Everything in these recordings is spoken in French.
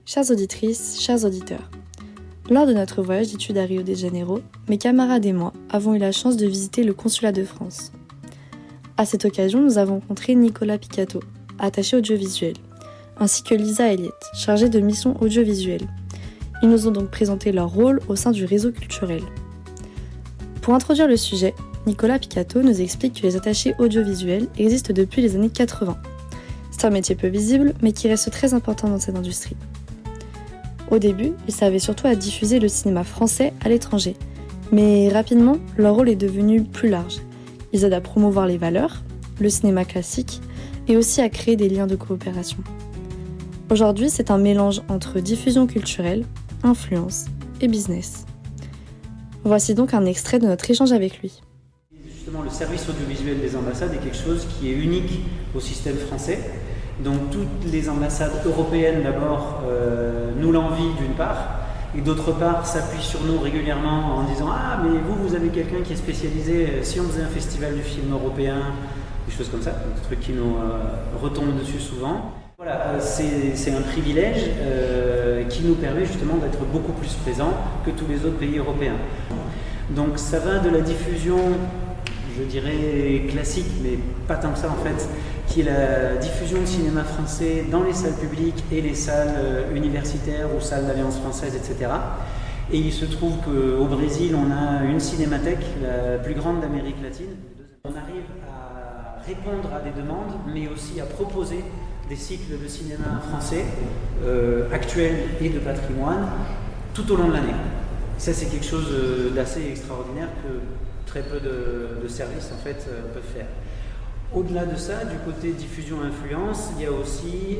Chères auditrices, chers auditeurs, lors de notre voyage d'études à Rio de Janeiro, mes camarades et moi avons eu la chance de visiter le consulat de France. À cette occasion, nous avons rencontré Nicolas Piccato, attaché audiovisuel, ainsi que Lisa Elliott, chargée de mission audiovisuelle. Ils nous ont donc présenté leur rôle au sein du réseau culturel. Pour introduire le sujet, Nicolas Piccato nous explique que les attachés audiovisuels existent depuis les années 80. C'est un métier peu visible, mais qui reste très important dans cette industrie. Au début, ils servaient surtout à diffuser le cinéma français à l'étranger. Mais rapidement, leur rôle est devenu plus large. Ils aident à promouvoir les valeurs, le cinéma classique, et aussi à créer des liens de coopération. Aujourd'hui, c'est un mélange entre diffusion culturelle, influence et business. Voici donc un extrait de notre échange avec lui. Justement, le service audiovisuel des ambassades est quelque chose qui est unique au système français. Donc toutes les ambassades européennes d'abord nous l'envient d'une part, et d'autre part s'appuient sur nous régulièrement en disant « Ah mais vous avez quelqu'un qui est spécialisé, si on faisait un festival du film européen », des choses comme ça, des trucs qui nous retombent dessus souvent. Voilà, c'est un privilège qui nous permet justement d'être beaucoup plus présents que tous les autres pays européens. Donc ça va de la diffusion, je dirais classique, mais pas tant que ça en fait, qui est la diffusion de cinéma français dans les salles publiques et les salles universitaires ou salles d'Alliance française, etc. Et il se trouve qu'au Brésil, on a une cinémathèque, la plus grande d'Amérique latine. On arrive à répondre à des demandes, mais aussi à proposer des cycles de cinéma français actuels et de patrimoine tout au long de l'année. Ça, c'est quelque chose d'assez extraordinaire que très peu de services en fait peuvent faire. Au-delà de ça, du côté diffusion-influence, il y a aussi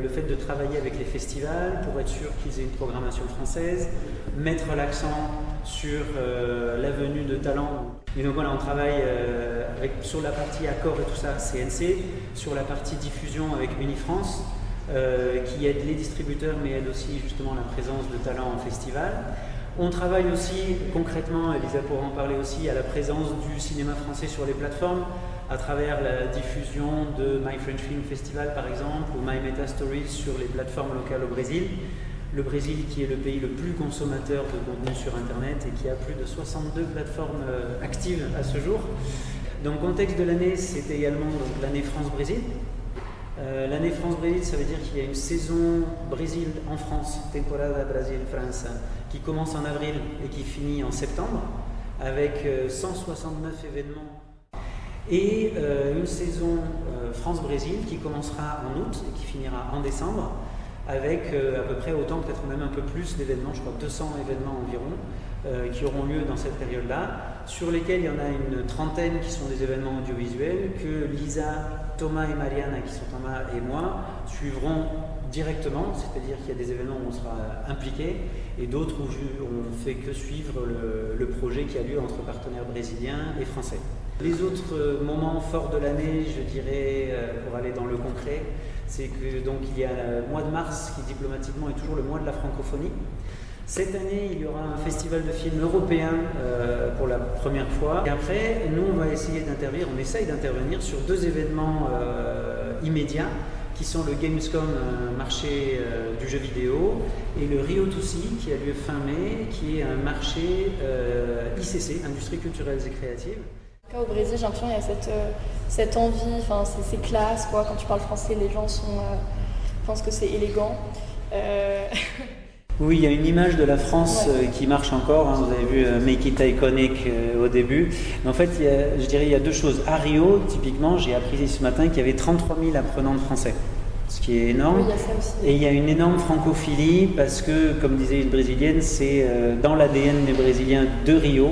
le fait de travailler avec les festivals pour être sûr qu'ils aient une programmation française, mettre l'accent sur la venue de talents. Et donc voilà, on travaille sur la partie accord et tout ça, CNC, sur la partie diffusion avec Unifrance, qui aide les distributeurs mais aide aussi justement la présence de talents en festival. On travaille aussi concrètement, Elisa pourra en parler aussi, à la présence du cinéma français sur les plateformes, à travers la diffusion de My French Film Festival par exemple, ou My Meta Stories sur les plateformes locales au Brésil. Le Brésil qui est le pays le plus consommateur de contenu sur Internet et qui a plus de 62 plateformes actives à ce jour. Donc contexte de l'année, c'est également l'année France-Brésil. L'année France-Brésil, ça veut dire qu'il y a une saison Brésil en France, Temporada Brasil-France, qui commence en avril et qui finit en septembre, avec 169 événements. Et une saison France-Brésil qui commencera en août et qui finira en décembre, avec à peu près autant, peut-être même un peu plus d'événements, je crois 200 événements environ, qui auront lieu dans cette période-là, sur lesquels il y en a une trentaine qui sont des événements audiovisuels que Lisa, Thomas et Mariana, qui sont Thomas et moi, suivront directement, c'est-à-dire qu'il y a des événements où on sera impliqué et d'autres où on ne fait que suivre le projet qui a lieu entre partenaires brésiliens et français. Les autres moments forts de l'année, je dirais, pour aller dans le concret, c'est que donc il y a le mois de mars qui diplomatiquement est toujours le mois de la francophonie. Cette année, il y aura un festival de films européen pour la première fois. Et après, nous, on va essayer d'intervenir, on essaye d'intervenir sur deux événements immédiats qui sont le Gamescom, marché du jeu vidéo, et le Rio Toussi, qui a lieu fin mai, qui est un marché ICC, Industrie culturelle et créative. Au Brésil, j'ai l'impression qu'il y a cette envie, enfin, c'est classe, quoi. Quand tu parles français, les gens pensent que c'est élégant. Oui, il y a une image de la France qui marche encore. Hein. Vous avez vu Make It Iconic au début. Mais en fait, je dirais il y a deux choses. À Rio, typiquement, j'ai appris ce matin qu'il y avait 33 000 apprenants de français, ce qui est énorme. Oui, il y a ça aussi. Et il y a une énorme francophilie parce que, comme disait une Brésilienne, c'est dans l'ADN des Brésiliens de Rio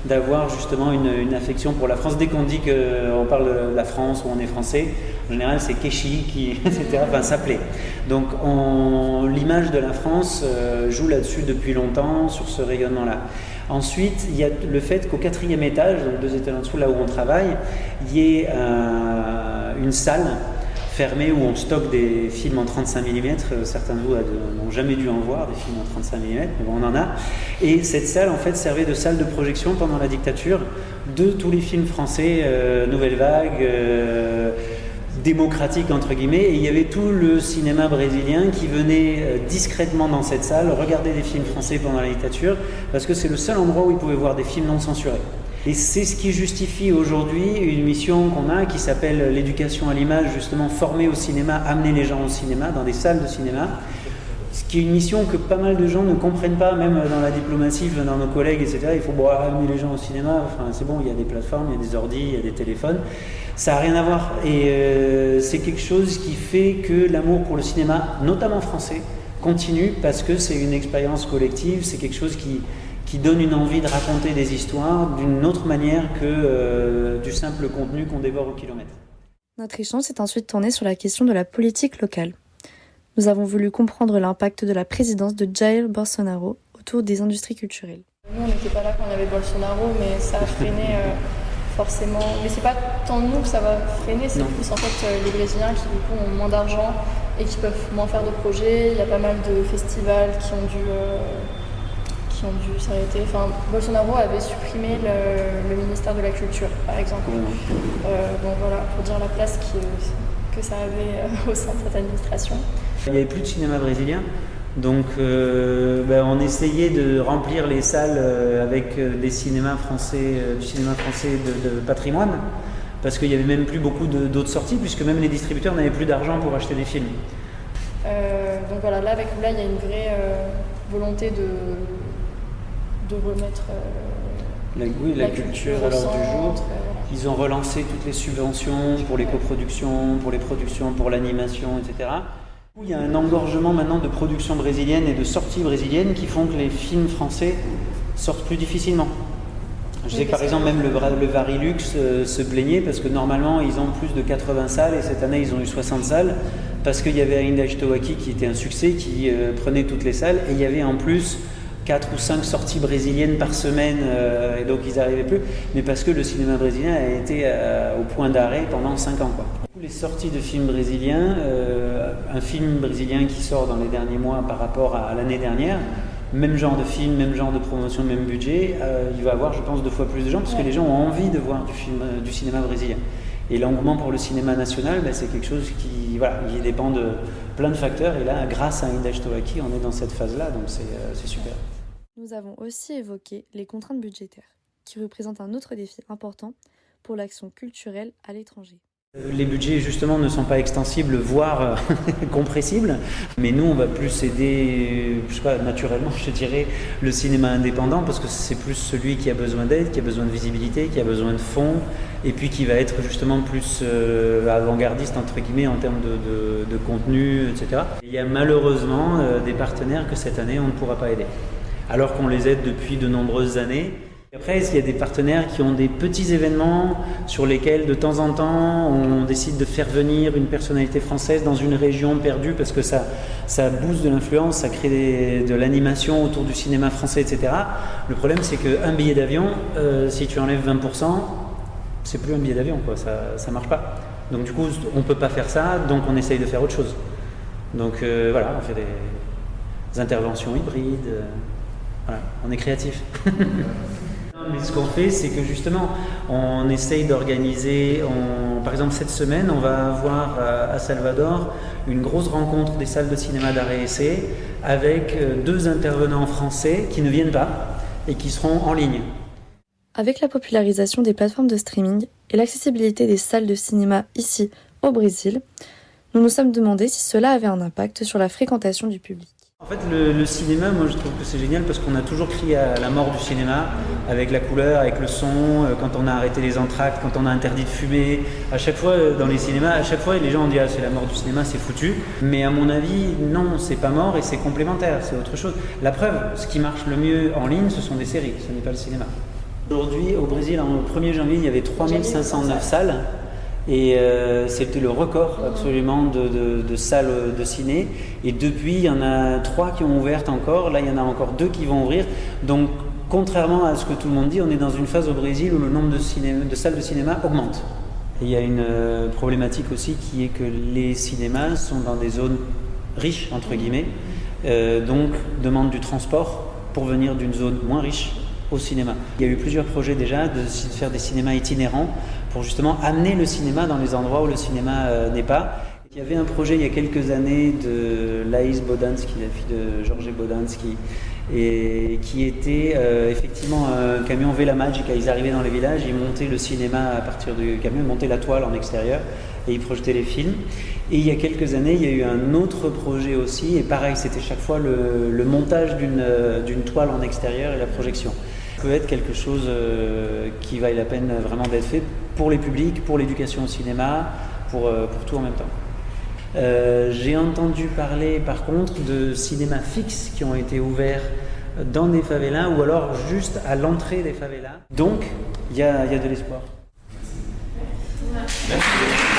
d'avoir justement une affection pour la France. Dès qu'on dit qu'on parle de la France ou on est français, en général c'est Keshi qui, etc. Enfin, ça plaît. Donc l'image de la France joue là-dessus depuis longtemps, sur ce rayonnement-là. Ensuite, il y a le fait qu'au 4e étage, donc 2 étages en dessous, là où on travaille, il y ait une salle fermée où on stocke des films en 35 mm. Certains de vous n'ont jamais dû en voir, des films en 35 mm, mais bon, on en a. Et cette salle, en fait, servait de salle de projection pendant la dictature de tous les films français, Nouvelle Vague, démocratique entre guillemets, et il y avait tout le cinéma brésilien qui venait discrètement dans cette salle regarder des films français pendant la dictature, parce que c'est le seul endroit où ils pouvaient voir des films non censurés. Et c'est ce qui justifie aujourd'hui une mission qu'on a qui s'appelle l'éducation à l'image, justement former au cinéma, amener les gens au cinéma, dans des salles de cinéma. Ce qui est une mission que pas mal de gens ne comprennent pas, même dans la diplomatie, dans nos collègues, etc. Il faut amener les gens au cinéma, enfin c'est bon, il y a des plateformes, il y a des ordi, il y a des téléphones. Ça n'a rien à voir. Et c'est quelque chose qui fait que l'amour pour le cinéma, notamment français, continue parce que c'est une expérience collective, c'est quelque chose qui donne une envie de raconter des histoires d'une autre manière que du simple contenu qu'on dévore au kilomètre. Notre échange s'est ensuite tourné sur la question de la politique locale. Nous avons voulu comprendre l'impact de la présidence de Jair Bolsonaro autour des industries culturelles. Nous, on n'était pas là quand il y avait Bolsonaro, mais ça a freiné forcément. Mais c'est pas tant nous que ça va freiner, c'est plus en fait les Brésiliens qui du coup ont moins d'argent et qui peuvent moins faire de projets. Il y a pas mal de festivals qui ont dû s'arrêter. Enfin, Bolsonaro avait supprimé le ministère de la Culture, par exemple. Donc voilà, pour dire la place que ça avait au sein de cette administration. Il n'y avait plus de cinéma brésilien, donc on essayait de remplir les salles avec des cinémas français, du cinéma français de patrimoine, parce qu'il n'y avait même plus beaucoup d'autres sorties, puisque même les distributeurs n'avaient plus d'argent pour acheter des films. Donc voilà, là avec Oula, il y a une vraie volonté de remettre la culture à l'ordre du jour. Ils ont relancé toutes les subventions pour les coproductions, pour les productions, pour l'animation, etc. Il y a un engorgement maintenant de productions brésiliennes et de sorties brésiliennes qui font que les films français sortent plus difficilement. Je sais que par exemple même le Varilux se plaignait parce que normalement ils ont plus de 80 salles et cette année ils ont eu 60 salles parce qu'il y avait Ainda Estou Aqui qui était un succès, qui prenait toutes les salles, et il y avait en plus 4 ou 5 sorties brésiliennes par semaine, et donc ils n'arrivaient plus, mais parce que le cinéma brésilien a été au point d'arrêt pendant 5 ans. Les sorties de films brésiliens, un film brésilien qui sort dans les derniers mois par rapport à l'année dernière, même genre de film, même genre de promotion, même budget, il va avoir je pense 2 fois plus de gens, parce que les gens ont envie de voir du cinéma brésilien. Et l'engouement pour le cinéma national, c'est quelque chose qui dépend de plein de facteurs, et là grâce à Ainda Estou Aqui, on est dans cette phase-là, donc c'est super. Nous avons aussi évoqué les contraintes budgétaires, qui représentent un autre défi important pour l'action culturelle à l'étranger. Les budgets justement ne sont pas extensibles, voire compressibles, mais nous on va plus aider, naturellement je dirais, le cinéma indépendant, parce que c'est plus celui qui a besoin d'aide, qui a besoin de visibilité, qui a besoin de fonds, et puis qui va être justement plus avant-gardiste entre guillemets en termes de contenu, etc. Il y a malheureusement des partenaires que cette année on ne pourra pas aider, alors qu'on les aide depuis de nombreuses années. Après, il y a des partenaires qui ont des petits événements sur lesquels de temps en temps on décide de faire venir une personnalité française dans une région perdue parce que ça booste de l'influence, ça crée de l'animation autour du cinéma français, etc. Le problème c'est qu'un billet d'avion, si tu enlèves 20%, c'est plus un billet d'avion, ça marche pas. Donc du coup on peut pas faire ça, donc on essaye de faire autre chose. Donc on fait des interventions hybrides, on est créatif. Mais ce qu'on fait, c'est que justement, on essaye d'organiser, par exemple cette semaine, on va avoir à Salvador une grosse rencontre des salles de cinéma d'arrêt essai avec 2 intervenants français qui ne viennent pas et qui seront en ligne. Avec la popularisation des plateformes de streaming et l'accessibilité des salles de cinéma ici au Brésil, nous nous sommes demandé si cela avait un impact sur la fréquentation du public. En fait, le cinéma, moi je trouve que c'est génial parce qu'on a toujours crié à la mort du cinéma, avec la couleur, avec le son, quand on a arrêté les entr'actes, quand on a interdit de fumer. À chaque fois, dans les cinémas, les gens ont dit « Ah, c'est la mort du cinéma, c'est foutu ». Mais à mon avis, non, c'est pas mort et c'est complémentaire, c'est autre chose. La preuve, ce qui marche le mieux en ligne, ce sont des séries, ce n'est pas le cinéma. Aujourd'hui, au Brésil, au 1er janvier, il y avait 3509 salles. Et c'était le record absolument de salles de ciné, et depuis il y en a 3 qui ont ouvert encore, là il y en a encore 2 qui vont ouvrir, donc contrairement à ce que tout le monde dit, on est dans une phase au Brésil où le nombre de salles de cinéma augmente. Et il y a une problématique aussi qui est que les cinémas sont dans des zones riches entre guillemets, donc demandent du transport pour venir d'une zone moins riche au cinéma. Il y a eu plusieurs projets déjà de faire des cinémas itinérants pour justement amener le cinéma dans les endroits où le cinéma n'est pas. Il y avait un projet il y a quelques années de Laïs Bodansky, la fille de Georges Bodansky, et qui était effectivement un camion Vela Magica. Ils arrivaient dans les villages, ils montaient le cinéma à partir du camion, ils montaient la toile en extérieur et ils projetaient les films. Et il y a quelques années, il y a eu un autre projet aussi, et pareil, c'était chaque fois le montage d'une toile en extérieur et la projection. Ça peut être quelque chose qui vaille la peine vraiment d'être fait pour les publics, pour l'éducation au cinéma, pour tout en même temps. J'ai entendu parler par contre de cinémas fixes qui ont été ouverts dans des favelas ou alors juste à l'entrée des favelas. Donc, il y a de l'espoir. Merci.